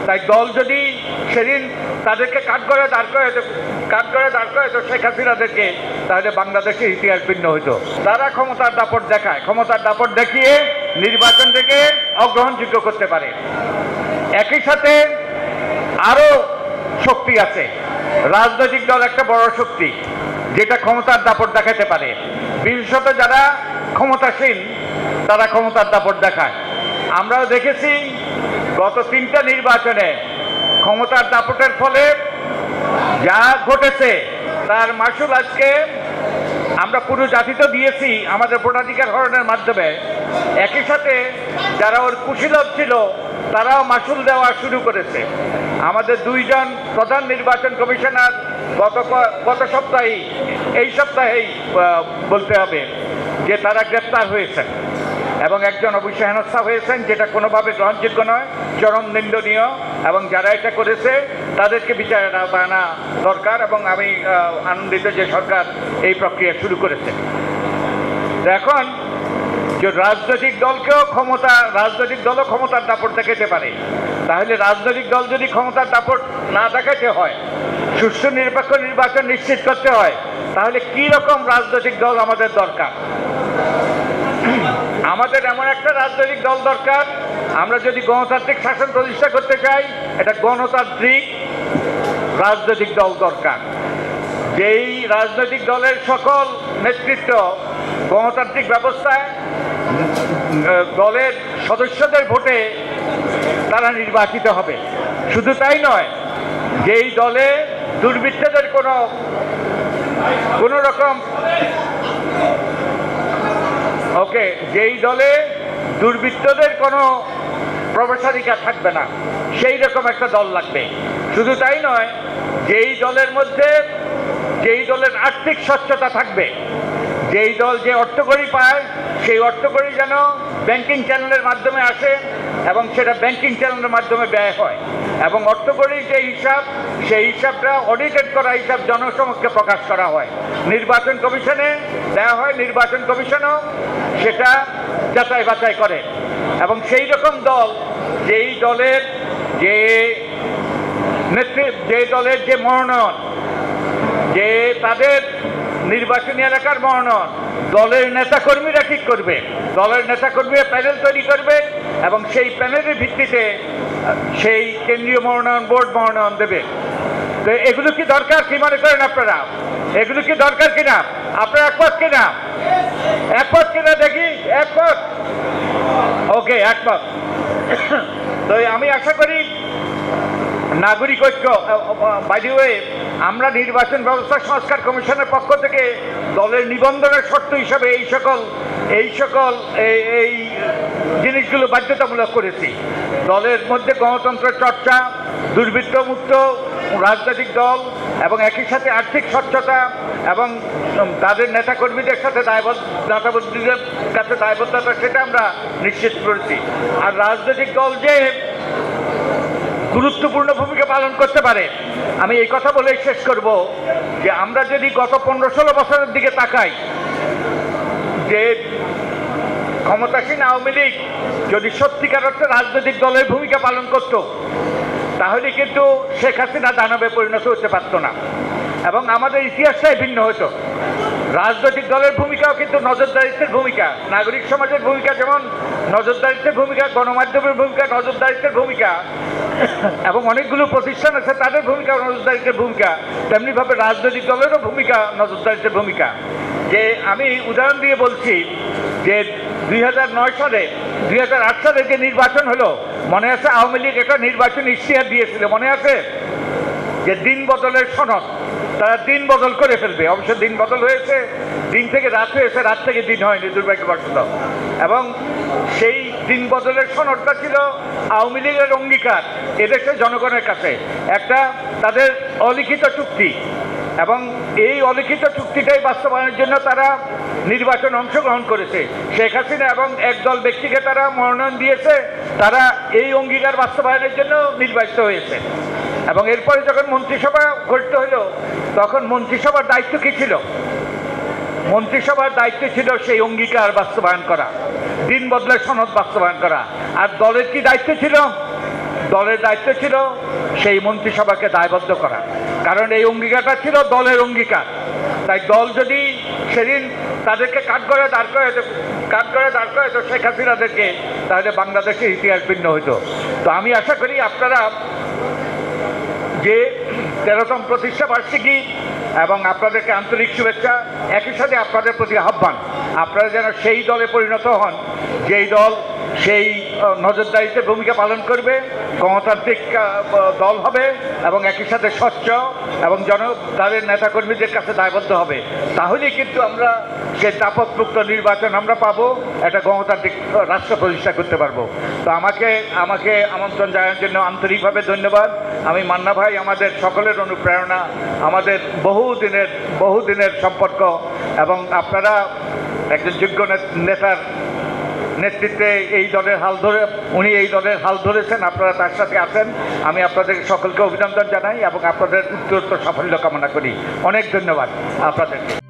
তাই দল যদি সেদিন তাদেরকে কাঠগড়ে দাঁড় করে তো শেখ হাসিনাদেরকে, তাহলে বাংলাদেশের ইতিহাস ভিন্ন হইতো। তারা ক্ষমতার দাপট দেখায়, ক্ষমতার দাপট দেখিয়ে নির্বাচন থেকে অগ্রহণযোগ্য করতে পারে। একই সাথে আরও শক্তি আছে, রাজনৈতিক দল একটা বড় শক্তি যেটা ক্ষমতার দাপট দেখাতে পারে। বিশেষত যারা ক্ষমতাসীন তারা ক্ষমতার দাপট দেখায়। আমরাও দেখেছি গত 3টা নির্বাচনে ক্ষমতার দাপটের ফলে যা ঘটেছে তার মাসুল আজকে আমরা পুরো জাতি তো দিয়েছি আমাদের ভোটাধিকার হরণের মাধ্যমে। একই সাথে যারা ওর কুশীলব ছিল তারাও মাসুল দেওয়া শুরু করেছে। আমাদের 2 জন প্রধান নির্বাচন কমিশনার গত সপ্তাহেই, এই সপ্তাহেই বলতে হবে যে তারা গ্রেপ্তার হয়েছেন এবং একজন অবশ্যই হেনস্থা হয়েছেন, যেটা কোনোভাবে গ্রহণযোগ্য নয়, চরম নিন্দনীয়। এবং যারা এটা করেছে তাদেরকে বিচারের আওতায় আনা দরকার এবং আমি আনন্দিত যে সরকার এই প্রক্রিয়া শুরু করেছে। এখন যে রাজনৈতিক দলও ক্ষমতার দাপট দেখাতে পারে, তাহলে রাজনৈতিক দল যদি ক্ষমতার দাপট না দেখাতে হয়, সুষ্ঠু নিরপেক্ষ নির্বাচন নিশ্চিত করতে হয়, তাহলে কি রকম রাজনৈতিক দল আমাদের দরকার? আমাদের এমন একটা রাজনৈতিক দল দরকার, আমরা যদি গণতান্ত্রিক শাসন প্রতিষ্ঠা করতে চাই, এটা গণতান্ত্রিক রাজনৈতিক দল দরকার। যেই রাজনৈতিক দলের সকল নেতৃত্ব গণতান্ত্রিক ব্যবস্থায় দলের সদস্যদের ভোটে তারা নির্বাচিত হবে। শুধু তাই নয়, যেই দলে দুর্বৃত্তদের কোনো রকম যেই দলে দুর্বৃত্তদের কোনো প্রবেশাধিকার থাকবে না, সেই রকম একটা দল লাগবে। শুধু তাই নয়, যেই দলের আর্থিক স্বচ্ছতা থাকবে, যেই দল যে অর্থকড়ি পায় সেই অর্থকড়ি যেন ব্যাংকিং চ্যানেলের মাধ্যমে আসে এবং সেটা ব্যাংকিং চ্যানেলের মাধ্যমে ব্যয় হয়, এবং অর্থকড়ির যে হিসাব সেই হিসাবটা অডিটেড করা হিসাব জনসমক্ষে প্রকাশ করা হয়, নির্বাচন কমিশনে দেওয়া হয়, নির্বাচন কমিশনও সেটা যাচাই বাছাই করে। এবং সেই রকম দল, যেই দলের যে মনোনয়ন, যে তাদের নির্বাচনী এলাকার মনোনয়ন দলের নেতাকর্মীরা ঠিক করবে, দলের নেতাকর্মীরা প্যানেল তৈরি করবে এবং সেই প্যানেলের ভিত্তিতে সেই কেন্দ্রীয় মনোনয়ন বোর্ড মনোনয়ন দেবে। তো এগুলো কি দরকার? কি মনে করেন আপনারা? এগুলো কি দরকার কিনা? আপনারা একমত কিনা দেখি? একমত? ওকে, একমত। তো আমি আশা করি নাগরিক ঐক্য, বাই দ্য ওয়ে, আমরা নির্বাচন ব্যবস্থা সংস্কার কমিশনের পক্ষ থেকে দলের নিবন্ধনের শর্ত হিসাবে এই সকল জিনিসগুলো বাধ্যতামূলক করেছি। দলের মধ্যে গণতন্ত্রের চর্চা, দুর্বৃত্তমুক্ত রাজনৈতিক দল এবং একই সাথে আর্থিক স্বচ্ছতা এবং তাদের নেতাকর্মীদের সাথে নেতাকর্মীদের কাছে দায়বদ্ধতা, সেটা আমরা নিশ্চিত করেছি। আর রাজনৈতিক দল যে গুরুত্বপূর্ণ ভূমিকা পালন করতে পারে, আমি এই কথা বলেই শেষ করব যে আমরা যদি গত 15-16 বছরের দিকে তাকাই, যে ক্ষমতাসীন আওয়ামী লীগ যদি সত্যিকার অর্থে রাজনৈতিক দলের ভূমিকা পালন করত, তাহলে কিন্তু শেখ হাসিনা দানবে পরিণত হতে পারত না এবং আমাদের ইতিহাসটাই ভিন্ন হতো। রাজনৈতিক দলের ভূমিকাও কিন্তু নজরদারিত্বের ভূমিকা, নাগরিক সমাজের ভূমিকা যেমন নজরদারিত্বের ভূমিকা, গণমাধ্যমের ভূমিকা নজরদারিত্বের ভূমিকা, এবং অনেকগুলো প্রতিষ্ঠান আছে তাদের ভূমিকা নজরদারিত্বের ভূমিকা, তেমনিভাবে রাজনৈতিক দলেরও ভূমিকা নজরদারিত্বের ভূমিকা। যে আমি উদাহরণ দিয়ে বলছি যে 2009 সালে 2008 সালে যে নির্বাচন হলো, মনে আছে? আওয়ামী লীগ একটা নির্বাচন ইশতেহার দিয়েছিল, মনে আছে? যে দিন বদলের সনদ, তারা দিন বদল করে ফেলবে। অবশ্য দিন বদল হয়েছে, দিন থেকে রাত হয়েছে, রাত থেকে দিন হয়নি, দুর্ভাগ্যবশত। এবং সেই দিন বদলের সনদটা ছিল আওয়ামী লীগের অঙ্গীকার এদেশের জনগণের কাছে, একটা তাদের অলিখিত চুক্তি, এবং এই অলিখিত চুক্তিটাই বাস্তবায়নের জন্য তারা নির্বাচনে অংশগ্রহণ করেছে। শেখ হাসিনা এবং একদল ব্যক্তিকে তারা মনোনয়ন দিয়েছে, তারা এই অঙ্গীকার বাস্তবায়নের জন্য নির্বাচিত হয়েছে। এবং এরপরে যখন মন্ত্রিসভা গঠিত হলো, তখন মন্ত্রিসভার দায়িত্ব কী ছিল? মন্ত্রিসভার দায়িত্ব ছিল সেই অঙ্গীকার বাস্তবায়ন করা, দিন বদলের সনদ বাস্তবায়ন করা। আর দলের কি দায়িত্ব ছিল? দলের দায়িত্ব ছিল সেই মন্ত্রিসভাকে দায়বদ্ধ করা, কারণ এই অঙ্গীকারটা ছিল দলের অঙ্গীকার। তাই দল যদি সেদিন তাদেরকে কাঠগড়ে দাঁড় করে তো শেখ হাসিনাদেরকে, তাহলে বাংলাদেশের ইতিহাস ভিন্ন হইতো। তো আমি আশা করি আপনারা যে 13তম প্রতিষ্ঠা বার্ষিকী এবং আপনাদেরকে আন্তরিক শুভেচ্ছা, একই সাথে আপনাদের প্রতি আহ্বান, আপনারা যেন সেই দলে পরিণত হন যেই দল সেই নজরদারিতে ভূমিকা পালন করবে, গণতান্ত্রিক দল হবে এবং একই সাথে স্বচ্ছ এবং তাদের নেতাকর্মীদের কাছে দায়বদ্ধ হবে। তাহলেই কিন্তু আমরা সেই দাপটমুক্ত নির্বাচন আমরা পাবো, একটা গণতান্ত্রিক রাষ্ট্র প্রতিষ্ঠা করতে পারবো। তো আমাকে আমন্ত্রণ জানানোর জন্য আন্তরিকভাবে ধন্যবাদ। আমি মান্না ভাই আমাদের সকলের অনুপ্রেরণা, আমাদের বহুদিনের সম্পর্ক, এবং আপনারা একজন যোগ্য নেতার নেতৃত্বে উনি এই দলের হাল ধরেছেন, আপনারা তার সাথে আছেন। আমি আপনাদের সকলকে অভিনন্দন জানাই এবং আপনাদের উত্তরোত্তর সাফল্য কামনা করি। অনেক ধন্যবাদ আপনাদেরকে।